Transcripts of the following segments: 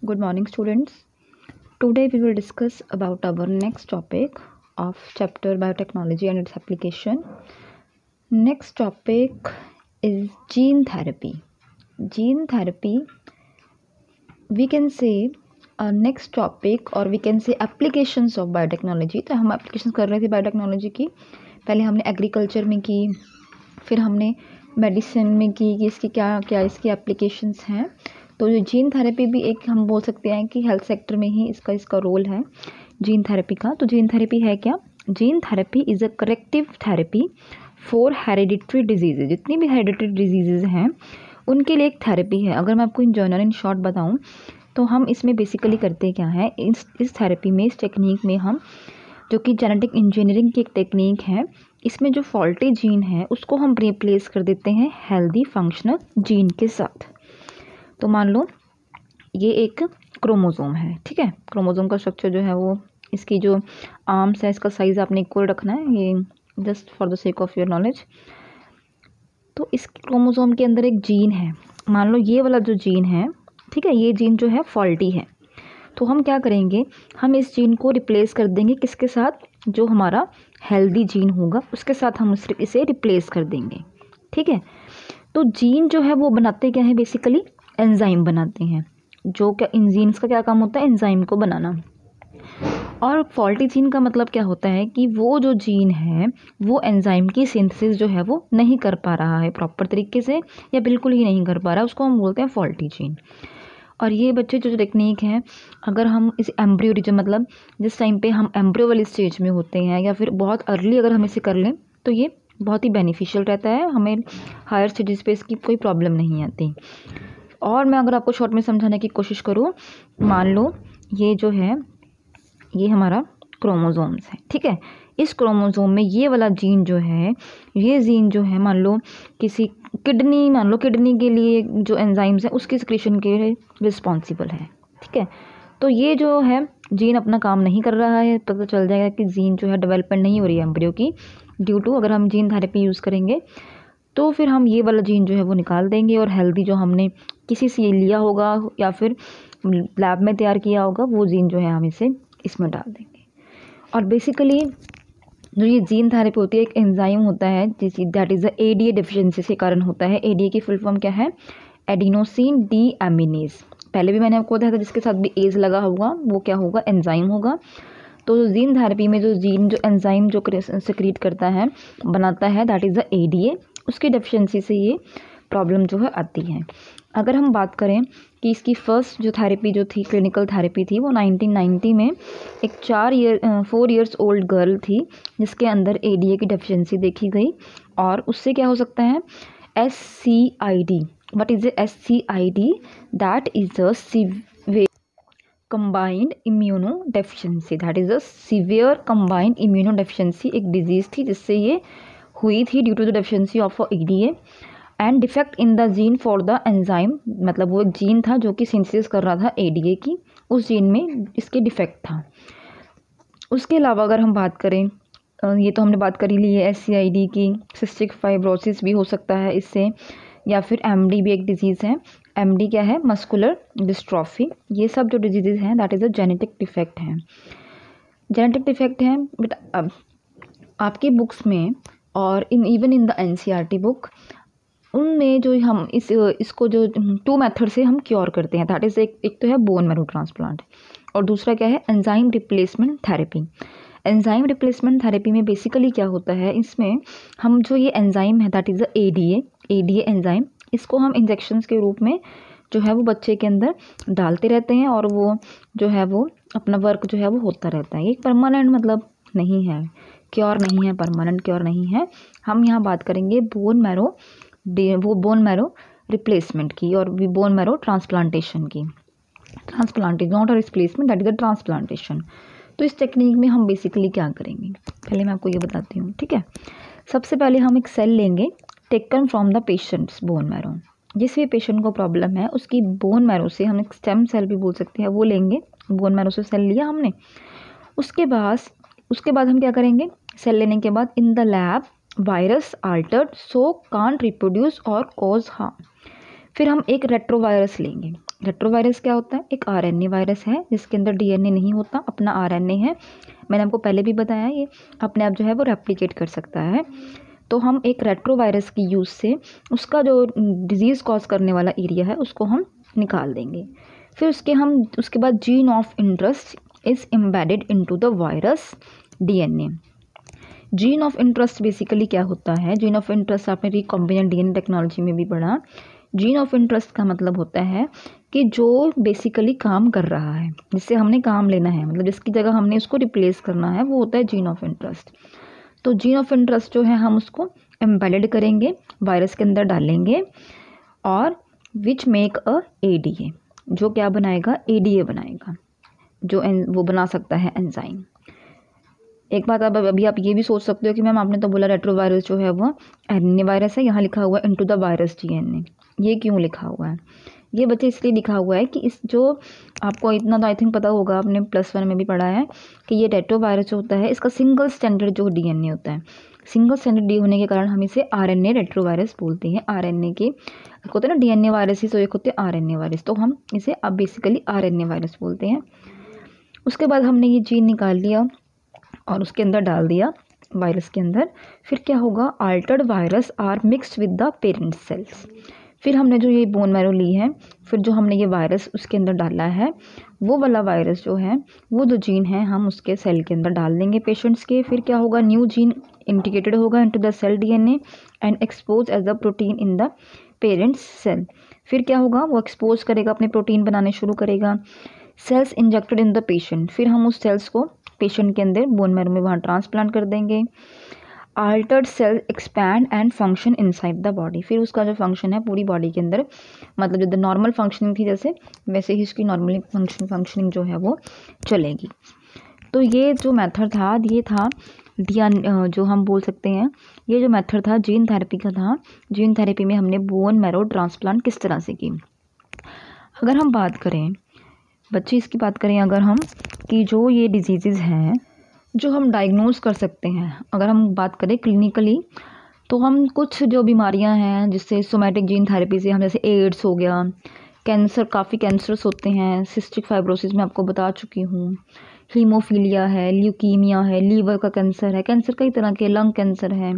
Good morning, students. Today we will discuss about our next topic of chapter biotechnology and its application. Next topic is gene therapy. Gene therapy, we can say next topic or we can say applications of biotechnology. तो हम applications कर रहे थे biotechnology की. पहले हमने agriculture में की, फिर हमने मेडिसिन में की कि इसकी क्या क्या इसकी एप्लीकेशंस हैं. तो जो जीन थेरेपी भी एक हम बोल सकते हैं कि हेल्थ सेक्टर में ही इसका रोल है जीन थेरेपी का. तो जीन थेरेपी है क्या? Gene therapy is a corrective therapy for hereditary disease. जितनी भी हेरिडिटरी डिजीज़ हैं उनके लिए एक थेरेपी है. अगर मैं आपको इन जनरल इन शॉर्ट बताऊं तो हम इसमें बेसिकली करते क्या है, इस थेरेपी में, इस टेक्निक में हम, जो कि जेनेटिक इंजीनियरिंग की एक टेक्निक है, इसमें जो फॉल्टी जीन है उसको हम रिप्लेस कर देते हैं हेल्दी फंक्शनल जीन के साथ. तो मान लो ये एक क्रोमोसोम है, ठीक है. क्रोमोसोम का स्ट्रक्चर जो है वो, इसकी जो आर्म्स है इसका साइज़ आपने इक्वल रखना है, ये just for the sake of your knowledge. तो इस क्रोमोसोम के अंदर एक जीन है, मान लो ये वाला जो जीन है, ठीक है, ये जीन जो है फॉल्टी है. तो हम क्या करेंगे, हम इस जीन को रिप्लेस कर देंगे किसके साथ? जो हमारा हेल्दी जीन होगा उसके साथ हम इसे रिप्लेस कर देंगे, ठीक है. तो जीन जो है वो बनाते क्या है, बेसिकली एंजाइम बनाते हैं. जो क्या इंजीन्स का क्या काम होता है? एंजाइम को बनाना. और फॉल्टी जीन का मतलब क्या होता है कि वो जो जीन है वो एंजाइम की सिंथेसिस जो है वो नहीं कर पा रहा है प्रॉपर तरीके से, या बिल्कुल ही नहीं कर पा रहा है, उसको हम बोलते हैं फॉल्टी जीन. और ये बच्चे जो टेक्निक है, अगर हम इस एम्ब्रियो मतलब जिस टाइम पे हम एम्ब्रियो वाली स्टेज में होते हैं या फिर बहुत अर्ली अगर हम इसे कर लें तो ये बहुत ही बेनिफिशियल रहता है, हमें हायर स्टेजेस पे इसकी कोई प्रॉब्लम नहीं आती. और मैं अगर आपको शॉर्ट में समझाने की कोशिश करूँ, मान लो ये जो है ये हमारा क्रोमोसोम्स है, ठीक है. इस क्रोमोसोम में ये वाला जीन जो है, ये जीन जो है, मान लो किसी किडनी, मान लो किडनी के लिए जो एंजाइम्स है उसकी सिक्रीशन के रिस्पॉन्सिबल है, ठीक है. तो ये जो है जीन अपना काम नहीं कर रहा है, पता चल जाएगा कि जीन जो है डेवलपमेंट नहीं हो रही है एम्ब्रियो की, ड्यू टू अगर हम जीन थेरेपी यूज़ करेंगे तो फिर हम ये वाला जीन जो है वो निकाल देंगे और हेल्दी जो हमने किसी से लिया होगा या फिर लैब में तैयार किया होगा वो जीन जो है हम इसे इसमें डाल देंगे. और बेसिकली जो ये जीन थेरेपी होती है, एक एंजाइम होता है that is the ADA deficiency के कारण होता है. एडीए की फुल फॉर्म क्या है? Adenosine deaminase. पहले भी मैंने आपको बताया था, जिसके साथ भी एज लगा होगा वो क्या होगा? एंजाइम होगा. तो जीन थेरेपी में जो एंजाइम जो सिक्रीट करता है, बनाता है, दैट इज़ द एडीए, उसकी डेफिशिएंसी से ये प्रॉब्लम जो है आती है. अगर हम बात करें कि इसकी फर्स्ट जो थेरेपी जो थी, क्लिनिकल थेरेपी थी, वो 1990 में एक 4 इयर्स ओल्ड गर्ल थी जिसके अंदर एडीए की डेफिशिएंसी देखी गई. और उससे क्या हो सकता है? SCID. What is SCID? That is a severe combined immunodeficiency. That is a severe combined immunodeficiency. एक डिजीज़ थी जिससे ये हुई थी due to the deficiency of ADA and defect in the gene for the enzyme. मतलब वो एक gene था जो कि सिंथेसिस कर रहा था एडीए की, उस जीन में इसके डिफेक्ट था. उसके अलावा अगर हम बात करें, ये तो हमने बात कर ही ली है SCID की. सिस्टिक फाइब्रोसिस भी हो सकता है इससे, या फिर MD भी एक डिजीज़ है. MD क्या है? Muscular dystrophy. ये सब जो डिजीज़ हैं that is a genetic defect है. जेनेटिक डिफेक्ट है. बट अब आपकी बुक्स में और even in the NCERT book, उनमें जो हम इसको जो 2 मेथड से हम क्योर करते हैं, दैट इज़ एक तो है बोन मैरो ट्रांसप्लांट और दूसरा क्या है? Enzyme replacement therapy. Enzyme replacement therapy में बेसिकली क्या होता है, इसमें हम जो ये एंजाइम है that is the ADA enzyme, इसको हम इंजेक्शंस के रूप में जो है वो बच्चे के अंदर डालते रहते हैं और वो जो है वो अपना वर्क जो है वो होता रहता है. ये परमानेंट मतलब नहीं है, क्योर नहीं है, परमानेंट क्योर नहीं है. हम यहाँ बात करेंगे बोन मैरो रिप्लेसमेंट की और बोन मैरो ट्रांसप्लांटेशन की. Transplantation not a replacement, that is a transplantation. तो इस टेक्निक में हम बेसिकली क्या करेंगे, पहले मैं आपको ये बताती हूँ, ठीक है. सबसे पहले हम एक सेल लेंगे taken from the patients bone marrow. जिस भी पेशेंट को प्रॉब्लम है उसकी बोन मैरो से, हम एक स्टेम सेल भी बोल सकते हैं, वो लेंगे. बोन मैरो से सेल लिया हमने. उसके बाद हम क्या करेंगे? सेल लेने के बाद in the lab virus Altered so can't reproduce और कॉज हार्म. फिर हम एक रेट्रोवायरस लेंगे. रेट्रोवायरस क्या होता है? एक आरएनए वायरस है जिसके अंदर डीएनए नहीं होता, अपना आरएनए है। मैंने आपको पहले भी बताया ये अपने आप जो है वो रेप्लिकेट कर सकता है। तो हम एक रेट्रोवायरस की यूज़ से उसका जो डिजीज़ कॉज करने वाला एरिया है उसको हम निकाल देंगे। फिर उसके बाद gene of interest is embedded into the virus DNA. Gene of interest basically क्या होता है? जीन ऑफ इंटरेस्ट आपने रिकॉम्बिनेंट डीएनए टेक्नोलॉजी में भी पढ़ा। जीन ऑफ इंटरेस्ट का मतलब होता है कि जो बेसिकली काम कर रहा है, जिससे हमने काम लेना है, मतलब जिसकी जगह हमने उसको रिप्लेस करना है, वो होता है जीन ऑफ इंटरेस्ट। तो जीन ऑफ इंटरेस्ट जो है हम उसको एम्बेडेड करेंगे, वायरस के अंदर डालेंगे, और विच मेक अ एडीए, जो क्या बनाएगा? एडीए बनाएगा, जो वो बना सकता है एंजाइम। एक बात अभी आप ये भी सोच सकते हो कि मैम आपने तो बोला रेट्रोवायरस जो है वो आरएनए वायरस है, यहाँ लिखा हुआ है इनटू द वायरस डीएनए, ये क्यों लिखा हुआ है? ये बच्चे इसलिए लिखा हुआ है कि इस जो आपको इतना तो आई थिंक पता होगा, आपने +1 में भी पढ़ा है कि ये रेट्रोवायरस जो होता है इसका सिंगल स्टैंडर्ड जो डीएनए होता है, सिंगल स्टैंडर्ड डी होने के कारण हम इसे आरएनए रेट्रोवायरस बोलते हैं। आरएनए के होते हैं ना डीएनए वायरस ही, तो एक होते हैं आरएनए वायरस, तो हम इसे अब बेसिकली आरएनए वायरस बोलते हैं। उसके बाद हमने ये जीन निकाल लिया और उसके अंदर डाल दिया वायरस के अंदर। फिर क्या होगा? Altered virus are mixed with the parent cells. फिर हमने जो ये बोन मैरो ली है, फिर जो हमने ये वायरस उसके अंदर डाला है, वो वाला वायरस जो है, वो जो जीन है हम उसके सेल के अंदर डाल देंगे पेशेंट्स के। फिर क्या होगा? न्यू जीन इंटीग्रेटेड होगा into the cell DNA and expose as the protein in the parents cell. फिर क्या होगा? वो एक्सपोज करेगा, अपने प्रोटीन बनाने शुरू करेगा। Cells injected in the patient, फिर हम उस सेल्स को पेशेंट के अंदर बोन मैरो में वहाँ ट्रांसप्लांट कर देंगे। Altered cell expand and function inside the body, फिर उसका जो फंक्शन है पूरी बॉडी के अंदर, मतलब जो नॉर्मल फंक्शनिंग थी जैसे, वैसे ही इसकी नॉर्मली फंक्शनिंग जो है वो चलेगी। तो ये जो मेथड था, ये था जो हम बोल सकते हैं, ये जो मेथड था जीन थेरेपी का था। जीन थेरेपी में हमने बोन मैरो ट्रांसप्लांट किस तरह से की। अगर हम बात करें बच्चे, इसकी बात करें अगर हम, कि जो ये डिजीज़ हैं जो हम डायग्नोज कर सकते हैं, अगर हम बात करें क्लिनिकली, तो हम कुछ जो बीमारियां हैं जिससे सोमैटिक जीन थेरेपी से हम, जैसे एड्स हो गया, कैंसर, काफ़ी कैंसर्स होते हैं, सिस्टिक फाइब्रोसिस मैं आपको बता चुकी हूँ, हीमोफीलिया है, ल्यूकीमिया है, लीवर का कैंसर है, कैंसर कई तरह के, लंग कैंसर है,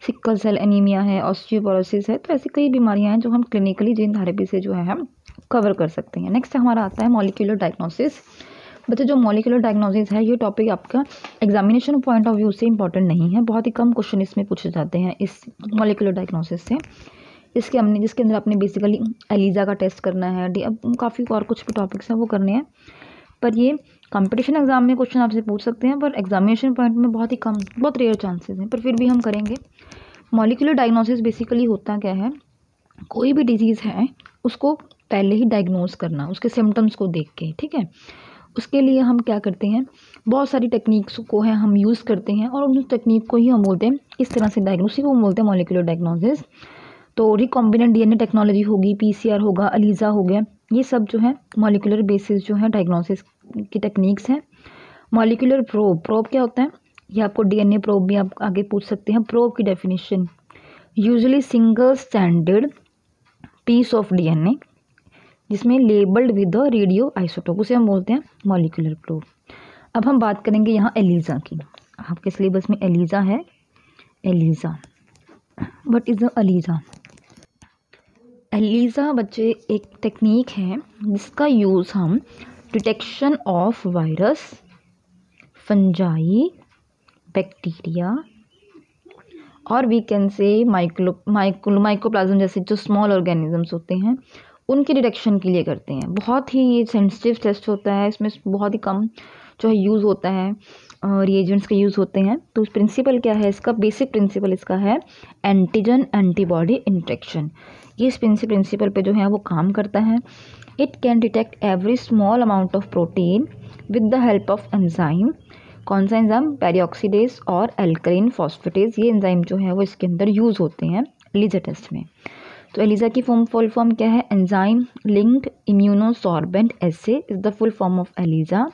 सिकल सेल एनीमिया है, ऑस्टियोपोरोसिस है। तो ऐसी कई बीमारियां हैं जो हम क्लिनिकली जीन थेरेपी से जो है हम कवर कर सकते हैं। नेक्स्ट हमारा आता है मॉलिक्यूलर डायग्नोसिस। बच्चे जो मॉलिक्यूलर डायग्नोसिस है, ये टॉपिक आपका एग्जामिनेशन पॉइंट ऑफ व्यू से इंपॉर्टेंट नहीं है, बहुत ही कम क्वेश्चन इसमें पूछे जाते हैं इस मॉलिक्यूलर डायग्नोसिस से। जिसके अंदर आपने बेसिकली एलिजा का टेस्ट करना है, अब काफ़ी और कुछ टॉपिक्स हैं वो करने हैं, पर ये कंपटीशन एग्जाम में क्वेश्चन आपसे पूछ सकते हैं, पर एग्जामिनेशन पॉइंट में बहुत ही कम, बहुत रेयर चांसेस हैं, पर फिर भी हम करेंगे। मॉलिक्यूलर डायग्नोसिस बेसिकली होता क्या है? कोई भी डिजीज़ है उसको पहले ही डायग्नोज करना, उसके सिम्टम्स को देख के, ठीक है। उसके लिए हम क्या करते हैं, बहुत सारी टेक्निक्स को है हम यूज़ करते हैं, और उस टेक्निक को ही हम बोलते हैं इस तरह से डायग्नोसिस को बोलते हैं मॉलिक्यूलर डायग्नोसिस। तो रिकॉम्बिनेंट डीएनए टेक्नोलॉजी होगी, पीसीआर होगा, एलिजा हो गया, ये सब जो है मॉलिक्यूलर बेसिस जो है डायग्नोसिस की टेक्निक्स हैं। मॉलिक्यूलर प्रोब क्या होता है? ये आपको डीएनए प्रोब भी आप आगे पूछ सकते हैं। प्रोब की definition, usually single standard piece of DNA जिसमें labelled with the radio isotope, उसे हम बोलते हैं मॉलिक्यूलर प्रोब। अब हम बात करेंगे यहाँ एलिजा की। आपके सिलेबस में एलिजा है। ELISA, what is the ELISA? ELISA बच्चे एक टेक्निक है जिसका यूज़ हम detection of virus, fungi, bacteria और वी कैन से माइक्रोप्लाज्म जैसे जो स्मॉल ऑर्गेनिजम्स होते हैं उनके डिटेक्शन के लिए करते हैं। बहुत ही ये सेंसिटिव टेस्ट होता है, इसमें बहुत ही कम जो है यूज़ होता है, रिएजेंट्स का यूज़ होते हैं। तो प्रिंसिपल क्या है इसका? बेसिक प्रिंसिपल इसका है एंटीजन एंटीबॉडी इंटरेक्शन। ये इस प्रिंसिपल पे जो है वो काम करता है। It can detect every small amount of protein with the help of enzyme. कौन सा एंजाइम? पेरिऑक्सीडेज और एल्कलाइन फॉस्फेटेज, ये एंजाइम जो है वो इसके अंदर यूज़ होते हैं एलिजा टेस्ट में। तो एलिजा की फुल फॉर्म क्या है? Enzyme linked immunosorbent assay is the full form of ELISA.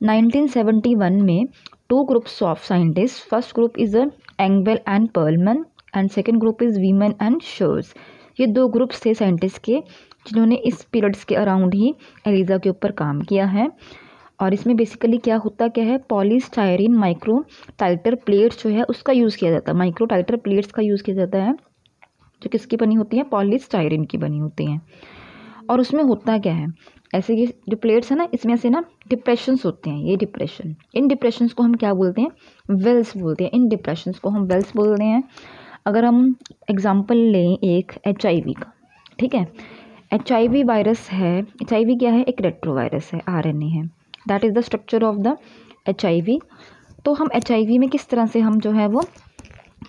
1971 में 2 groups of scientist, first group is Engvall and Perlmann and second group is Weemen and Schuurs. ये 2 groups थे scientist के जिन्होंने इस periods के around ही Eliza के ऊपर काम किया है। और इसमें बेसिकली क्या है, पॉलीस्टायरीन माइक्रो टाइटर प्लेट्स जो है उसका यूज़ किया जाता है। माइक्रो टाइटर प्लेट्स का यूज़ किया जाता है जो किसकी बनी होती हैं, पॉलीस्टायरीन की बनी होती हैं। और उसमें होता क्या है, ऐसे ये जो प्लेट्स है ना, इसमें से ना डिप्रेशंस होते हैं, ये डिप्रेशन, इन डिप्रेशंस को हम क्या बोलते हैं, वेल्स बोलते हैं। इन डिप्रेशंस को हम वेल्स बोलते हैं। अगर हम एग्जांपल लें एक HIV का, ठीक है, HIV वायरस है, HIV क्या है, एक रेट्रोवायरस है, RNA है, that is the structure of the HIV। तो हम HIV में किस तरह से हम जो है वो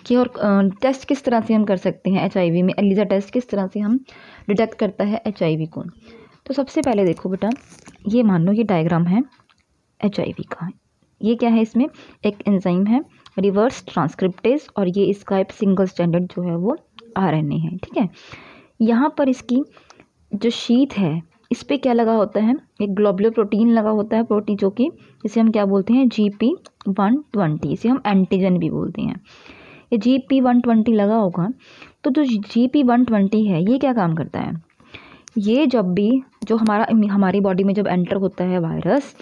कि और टेस्ट किस तरह से हम कर सकते हैं HIV में, एलिज़ा टेस्ट किस तरह से हम डिटेक्ट करता है HIV को। तो सबसे पहले देखो बेटा, ये मान लो ये डायग्राम है HIV का। ये क्या है, इसमें एक एंजाइम है रिवर्स ट्रांसक्रिप्टेज और ये इसका एक सिंगल स्टैंडर्ड जो है वो RNA है, ठीक है। यहाँ पर इसकी जो शीट है इस पर क्या लगा होता है, एक ग्लोबुलर प्रोटीन लगा होता है, प्रोटीन जो कि जिसे हम क्या बोलते हैं, GP120, इसे हम एंटीजन भी बोलते हैं। ये GP120 लगा होगा। तो जो GP120 है ये क्या काम करता है, ये जब भी जो हमारी बॉडी में जब एंटर होता है वायरस,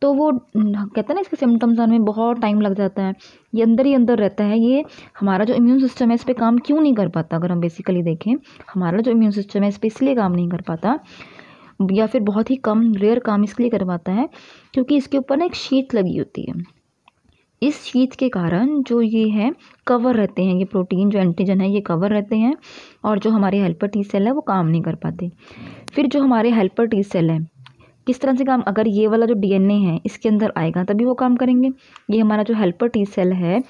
तो वो कहते हैं ना इसके सिम्टम्स आने में बहुत टाइम लग जाता है, ये अंदर ही अंदर रहता है। ये हमारा जो इम्यून सिस्टम है इस पर काम क्यों नहीं कर पाता, अगर हम बेसिकली देखें हमारा जो इम्यून सिस्टम है इस पर इसलिए काम नहीं कर पाता, या फिर बहुत ही कम रेयर काम इसलिए कर पाता है क्योंकि इसके ऊपर ना एक शीट लगी होती है। इस शीट के कारण जो ये है कवर रहते हैं, ये प्रोटीन जो एंटीजन है ये कवर रहते हैं और जो हमारे हेल्पर T सेल है वो काम नहीं कर पाते। फिर जो हमारे हेल्पर T सेल है किस तरह से काम, अगर ये वाला जो DNA है इसके अंदर आएगा तभी वो काम करेंगे। ये हमारा जो हेल्पर T सेल है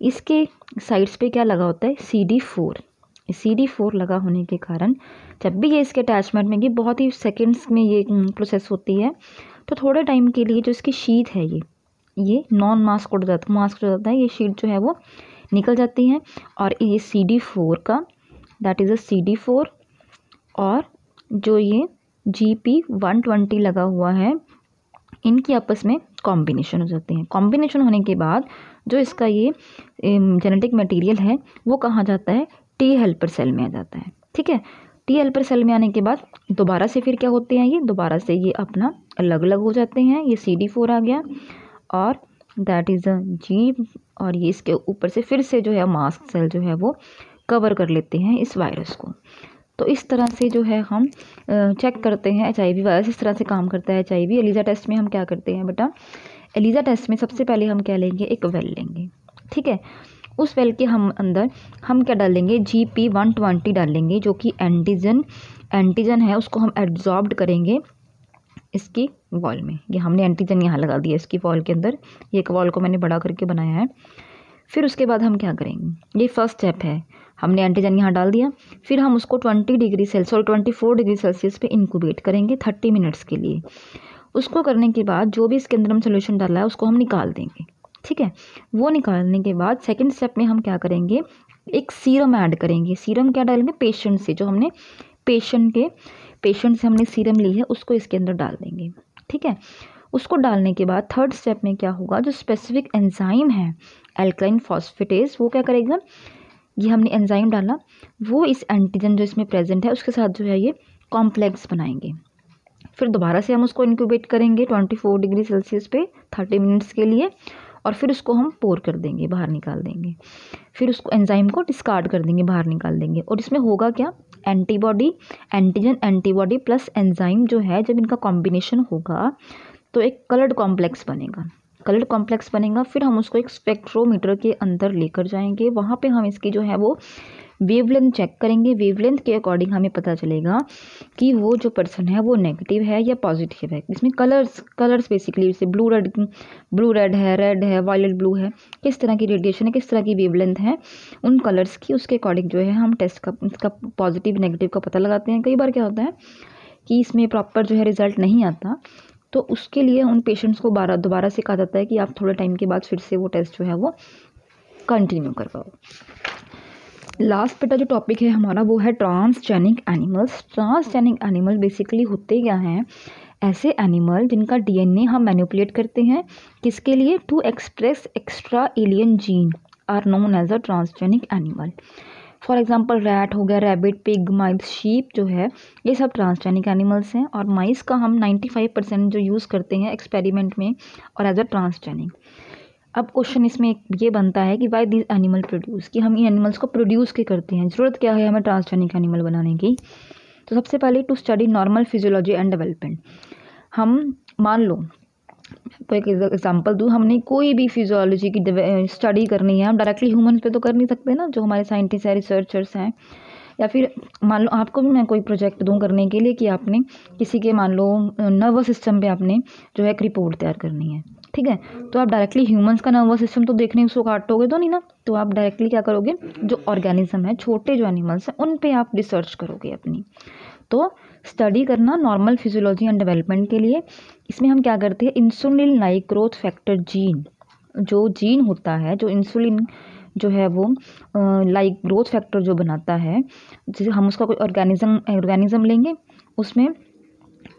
इसके साइड्स पे क्या लगा होता है, CD4। CD4 लगा होने के कारण जब भी ये इसके अटैचमेंट में, ये बहुत ही सेकेंड्स में ये प्रोसेस होती है, तो थोड़े टाइम के लिए जो इसकी शीट है ये नॉन मास्क हो जाता है, मास्क हो जाता है, ये शीट जो है वो निकल जाती है और ये CD4 का, दैट इज़ अ CD4 और जो ये GP120 लगा हुआ है इनकी आपस में कॉम्बिनेशन हो जाते हैं। कॉम्बिनेशन होने के बाद जो इसका ये जेनेटिक मटेरियल है वो कहाँ जाता है, T हेल्पर सेल में आ जाता है, ठीक है। T हेल्पर सेल में आने के बाद दोबारा से फिर क्या होते हैं, ये दोबारा से ये अपना अलग अलग हो जाते हैं। ये CD4 आ गया और दैट इज़ अ G और ये इसके ऊपर से फिर से जो है मास्क सेल जो है वो कवर कर लेते हैं इस वायरस को। तो इस तरह से जो है हम चेक करते हैं HIV वायरस, इस तरह से काम करता है HIV। एलिज़ा टेस्ट में हम क्या करते हैं बेटा, एलिज़ा टेस्ट में सबसे पहले हम क्या लेंगे, एक वेल लेंगे, ठीक है। उस वेल के हम अंदर हम क्या डालेंगे, GP120 डालेंगे जो कि एंटीजन है, उसको हम एब्जॉर्ब करेंगे इसकी वॉल में। ये हमने एंटीजन यहाँ लगा दिया इसकी वॉल के अंदर, ये एक वॉल को मैंने बड़ा करके बनाया है। फिर उसके बाद हम क्या करेंगे, ये फर्स्ट स्टेप है, हमने एंटीजन यहाँ डाल दिया। फिर हम उसको 24 डिग्री सेल्सियस पे इंक्यूबेट करेंगे 30 मिनट्स के लिए। उसको करने के बाद जो भी इसके अंदर हम सोल्यूशन डाला है उसको हम निकाल देंगे, ठीक है। वो निकालने के बाद सेकेंड स्टेप में हम क्या करेंगे, एक सीरम ऐड करेंगे। सीरम क्या डालेंगे, पेशेंट से, जो हमने पेशेंट से हमने सीरम ली है उसको इसके अंदर डाल देंगे, ठीक है। उसको डालने के बाद थर्ड स्टेप में क्या होगा, जो स्पेसिफिक एंजाइम है एल्कालाइन फॉस्फेटेज, वो क्या करेगा, ये हमने एंजाइम डाला, वो इस एंटीजन जो इसमें प्रेजेंट है उसके साथ जो है ये कॉम्प्लेक्स बनाएंगे। फिर दोबारा से हम उसको इंक्यूबेट करेंगे 24 डिग्री सेल्सियस पे 30 मिनट्स के लिए और फिर उसको हम पोर कर देंगे, बाहर निकाल देंगे। फिर उसको एंजाइम को डिस्कार्ड कर देंगे, बाहर निकाल देंगे। और इसमें होगा क्या, एंटीबॉडी प्लस एंजाइम जो है, जब इनका कॉम्बिनेशन होगा तो एक कलर्ड कॉम्प्लेक्स बनेगा। फिर हम उसको एक स्पेक्ट्रोमीटर के अंदर लेकर जाएंगे, वहाँ पे हम इसकी जो है वो वेवलेंथ चेक करेंगे। वेवलेंथ के अकॉर्डिंग हमें पता चलेगा कि वो जो पर्सन है वो नेगेटिव है या पॉजिटिव है। इसमें कलर्स बेसिकली जैसे ब्लू रेड है, रेड है, वायलेट ब्लू है, किस तरह की रेडिएशन है, किस तरह की वेवलेंथ है, उन कलर्स की उसके अकॉर्डिंग जो है हम टेस्ट का इसका पॉजिटिव नेगेटिव का पता लगाते हैं। कई बार क्या होता है कि इसमें प्रॉपर जो है रिजल्ट नहीं आता, तो उसके लिए उन पेशेंट्स को दोबारा से कहा जाता है कि आप थोड़े टाइम के बाद फिर से वो टेस्ट जो है वो कंटिन्यू करवाओ। लास्ट बेटा जो टॉपिक है हमारा वो है transgenic animals. Transgenic animal basically होते क्या हैं, ऐसे एनिमल जिनका DNA हम मैनिपुलेट करते हैं, किसके लिए, to express extra alien gene are known as a transgenic animal. For example rat हो गया, रैबिट, पिग, माइस, शीप जो है ये सब ट्रांसजेनिक एनिमल्स हैं, और माइस का हम 95% जो यूज़ करते हैं एक्सपेरिमेंट में और एज अ ट्रांसजेनिक। अब क्वेश्चन इसमें ये बनता है कि वाई दिस एनिमल प्रोड्यूस, कि हम इन एनिमल्स को प्रोड्यूस के करते हैं, ज़रूरत क्या है हमें ट्रांसजेनिक एनिमल बनाने की। तो सबसे पहले to study normal physiology and development. हम मान लो तो एक एग्जांपल दूँ, हमने कोई भी फिजियोलॉजी की स्टडी करनी है, हम डायरेक्टली ह्यूमन पे तो कर नहीं सकते ना, जो हमारे साइंटिस्ट हैं, रिसर्चर्स हैं, या फिर मान लो आपको भी मैं कोई प्रोजेक्ट दूँ करने के लिए कि आपने किसी के मान लो नर्वस सिस्टम पे आपने जो है एक रिपोर्ट तैयार करनी है, ठीक है। तो आप डायरेक्टली ह्यूमंस का नर्वस सिस्टम तो देखने उसको काटोगे तो नहीं ना, तो आप डायरेक्टली क्या करोगे, जो ऑर्गेनिज्म है, छोटे जो एनिमल्स हैं उन पे आप रिसर्च करोगे अपनी। तो स्टडी करना नॉर्मल फिजियोलॉजी एंड डेवलपमेंट के लिए, इसमें हम क्या करते हैं, insulin like growth factor gene, जो जीन होता है, जो इंसुलिन जो है वो लाइक ग्रोथ फैक्टर जो बनाता है, जैसे हम उसका कोई ऑर्गेनिज्म लेंगे, उसमें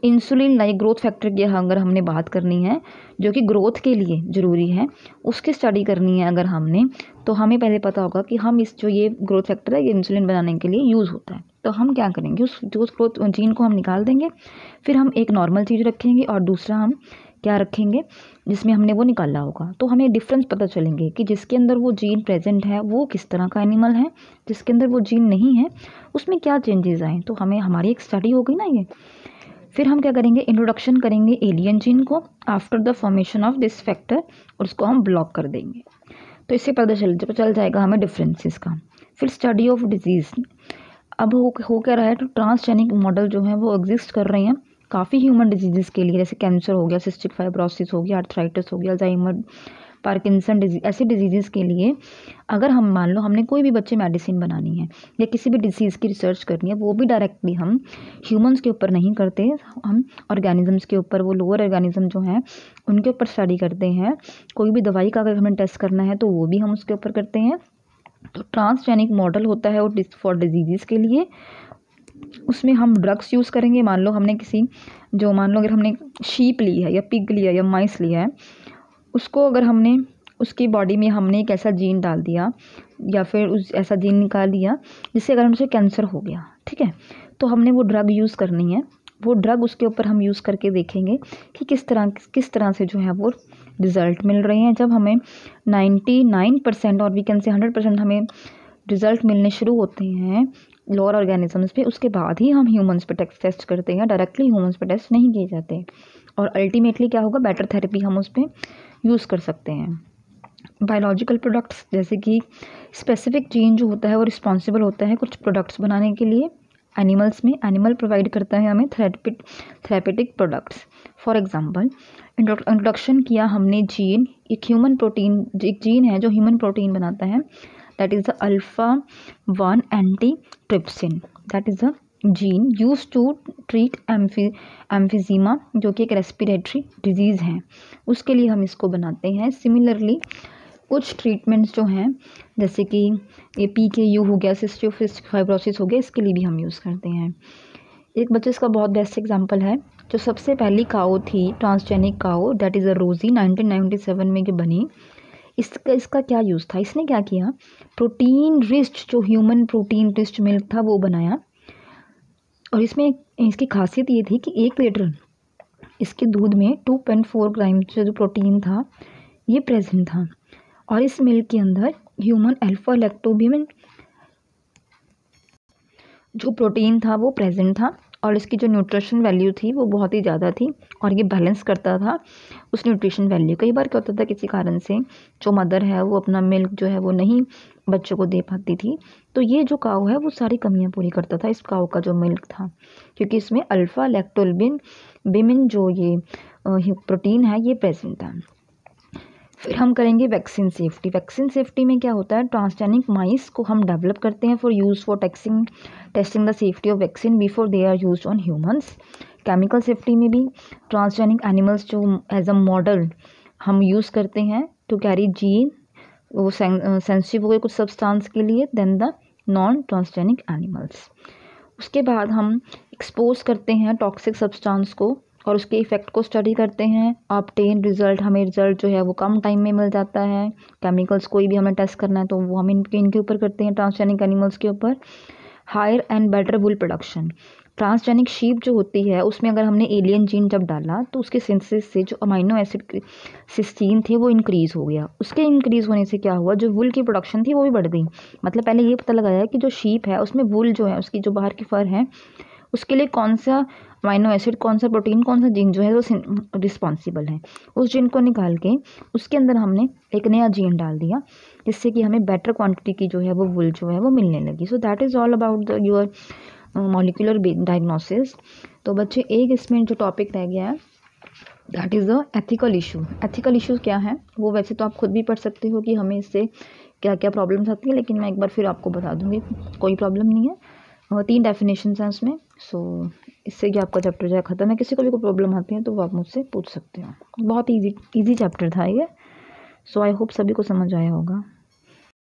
इंसुलिन लाइक ग्रोथ फैक्टर की अगर हमने बात करनी है जो कि ग्रोथ के लिए ज़रूरी है, उसकी स्टडी करनी है अगर हमने, तो हमें पहले पता होगा कि हम इस जो ये ग्रोथ फैक्टर है ये इंसुलिन बनाने के लिए यूज़ होता है। तो हम क्या करेंगे, उस ग्रोथ जीन को हम निकाल देंगे, फिर हम एक नॉर्मल चीज़ रखेंगे और दूसरा हम क्या रखेंगे जिसमें हमने वो निकाला होगा। तो हमें डिफरेंस पता चलेंगे कि जिसके अंदर वो जीन प्रेजेंट है वो किस तरह का एनिमल है, जिसके अंदर वो जीन नहीं है उसमें क्या चेंजेस आए। तो हमें हमारी एक स्टडी हो गई ना ये। फिर हम क्या करेंगे, इंट्रोडक्शन करेंगे एलियन जीन को after the formation of this factor, और उसको हम ब्लॉक कर देंगे। तो इससे पता चल जाएगा हमें डिफरेंसेस का। फिर स्टडी ऑफ डिजीज़, अब हो क्या रहा है, तो ट्रांसजेनिक मॉडल जो है वो एग्जिस्ट कर रहे हैं काफ़ी ह्यूमन डिजीज़ के लिए, जैसे कैंसर हो गया, सिस्टिक फाइब्रोसिस हो गया, आर्थराइटिस हो गया, अल्जाइमर, पार्किंसन डिजीज, ऐसी डिजीज़ के लिए अगर हम मान लो हमने कोई भी बच्चे मेडिसिन बनानी है या किसी भी डिजीज़ की रिसर्च करनी है, वो भी डायरेक्टली हम ह्यूमंस के ऊपर नहीं करते, हम ऑर्गेनिजम्स के ऊपर, वो लोअर ऑर्गेनिज्म जो हैं उनके ऊपर स्टडी करते हैं। कोई भी दवाई का अगर हमें टेस्ट करना है तो वो भी हम उसके ऊपर करते हैं। तो ट्रांसजेनिक मॉडल होता है वो फॉर डिजीज़ के लिए, उसमें हम ड्रग्स यूज़ करेंगे। मान लो हमने मान लो अगर हमने शीप ली है या पिग लिया या माइस लिया है, उसको अगर हमने उसकी बॉडी में हमने एक ऐसा जीन डाल दिया या फिर ऐसा जीन निकाल दिया जिससे अगर हमसे कैंसर हो गया, ठीक है, तो हमने वो ड्रग यूज़ करनी है। वो ड्रग उसके ऊपर हम यूज़ करके देखेंगे कि किस तरह से जो है वो रिज़ल्ट मिल रहे हैं। जब हमें 99% और वी कैन से 100% हमें रिज़ल्ट मिलने शुरू होते हैं लोअर ऑर्गेनिजम्स पे, उसके बाद ही हम ह्यूमंस पे टेस्ट करते हैं, डायरेक्टली ह्यूमंस पे टेस्ट नहीं किए जाते। और अल्टीमेटली क्या होगा, बेटर थेरेपी हम उस पर यूज़ कर सकते हैं। बायोलॉजिकल प्रोडक्ट्स, जैसे कि स्पेसिफिक जीन जो होता है वो रिस्पॉन्सिबल होता है कुछ प्रोडक्ट्स बनाने के लिए एनिमल्स में। एनिमल प्रोवाइड करता है हमें therapeutic products. For example introduction किया हमने जीन, एक जीन है जो ह्यूमन प्रोटीन बनाता है, दैट इज़ द अल्फा-1 antitrypsin, that is the gene use to treat emphysema, जो कि एक रेस्पिरेटरी डिजीज़ है, उसके लिए हम इसको बनाते हैं। सिमिलरली कुछ ट्रीटमेंट्स जो हैं जैसे कि ये PKU हो गया, सिस्टिक फाइब्रोसिस हो गया, इसके लिए भी हम यूज़ करते हैं। एक बच्चे इसका बहुत बेस्ट एग्जांपल है, जो सबसे पहली काओ थी transgenic cow, that is a Rosie, 1997 में ये बनी। इसका क्या यूज़ था, इसने क्या किया, प्रोटीन रिच्ड जो ह्यूमन प्रोटीन रिच्ड मिल्क था वो बनाया। और इसमें इसकी खासियत ये थी कि 1 लीटर इसके दूध में 2.4 ग्राम जो प्रोटीन था ये प्रेजेंट था, और इस मिल्क के अंदर ह्यूमन अल्फा लैक्टोबिन जो प्रोटीन था वो प्रेजेंट था, और इसकी जो न्यूट्रिशन वैल्यू थी वो बहुत ही ज़्यादा थी, और ये बैलेंस करता था उस न्यूट्रिशन वैल्यू। कई बार क्या होता था, किसी कारण से जो मदर है वो अपना मिल्क जो है वो नहीं बच्चों को दे पाती थी, तो ये जो काऊ है वो सारी कमियां पूरी करता था इस काऊ का जो मिल्क था, क्योंकि इसमें अल्फा लैक्टोबिन जो ये प्रोटीन है ये प्रेजेंट था। फिर हम करेंगे वैक्सीन सेफ्टी। वैक्सीन सेफ्टी में क्या होता है, ट्रांसजेनिक माइस को हम डेवलप करते हैं for use for testing the safety of vaccine before they are used on humans. Chemical safety में भी ट्रांसजेनिक एनिमल्स जो एज अ मॉडल हम यूज़ करते हैं टू कैरी जीन, वो सेंसिटिव हो गए कुछ सब्सटेंस के लिए, then the non transgenic animals. उसके बाद हम एक्सपोज करते हैं टॉक्सिक सब्सटेंस को और उसके इफ़ेक्ट को स्टडी करते हैं। ऑब्टेन रिजल्ट, हमें रिजल्ट जो है वो कम टाइम में मिल जाता है। केमिकल्स कोई भी हमें टेस्ट करना है तो वो हम इनके ऊपर करते हैं, ट्रांसजेनिक एनिमल्स के ऊपर। Higher and better wool production, transgenic sheep जो होती है उसमें अगर हमने एलियन जीन जब डाला तो उसके सिंथेसिस से जो अमाइनो एसिड सिस्टीन थे वो इंक्रीज़ हो गया। उसके इंक्रीज़ होने से क्या हुआ, जो वुल की प्रोडक्शन थी वो भी बढ़ गई। मतलब पहले ये पता लगाया कि जो शीप है उसमें वुल जो है, उसकी जो बाहर की फर है, उसके लिए कौन सा अमाइनो एसिड, कौन सा प्रोटीन, कौन सा जीन जो है वो रिस्पॉन्सिबल है। उस जीन को निकाल के उसके अंदर हमने एक नया जीन डाल दिया, जिससे कि हमें बेटर क्वांटिटी की जो है वो वुल जो है वो मिलने लगी। So that is all about the your molecular diagnosis. तो बच्चे एक इसमें जो टॉपिक रह गया है that is the ethical issue. Ethical issues क्या है वो वैसे तो आप खुद भी पढ़ सकते हो कि हमें इससे क्या क्या प्रॉब्लम्स आती है, लेकिन मैं एक बार फिर आपको बता दूंगी, कोई प्रॉब्लम नहीं है। 3 डेफिनेशंस हैं उसमें। सो इससे कि आपका चैप्टर जो है ख़त्म है। किसी को भी कोई प्रॉब्लम आती है तो वो आप मुझसे पूछ सकते हो। बहुत ईजी चैप्टर था ये। सो आई होप सभी को समझ आया होगा।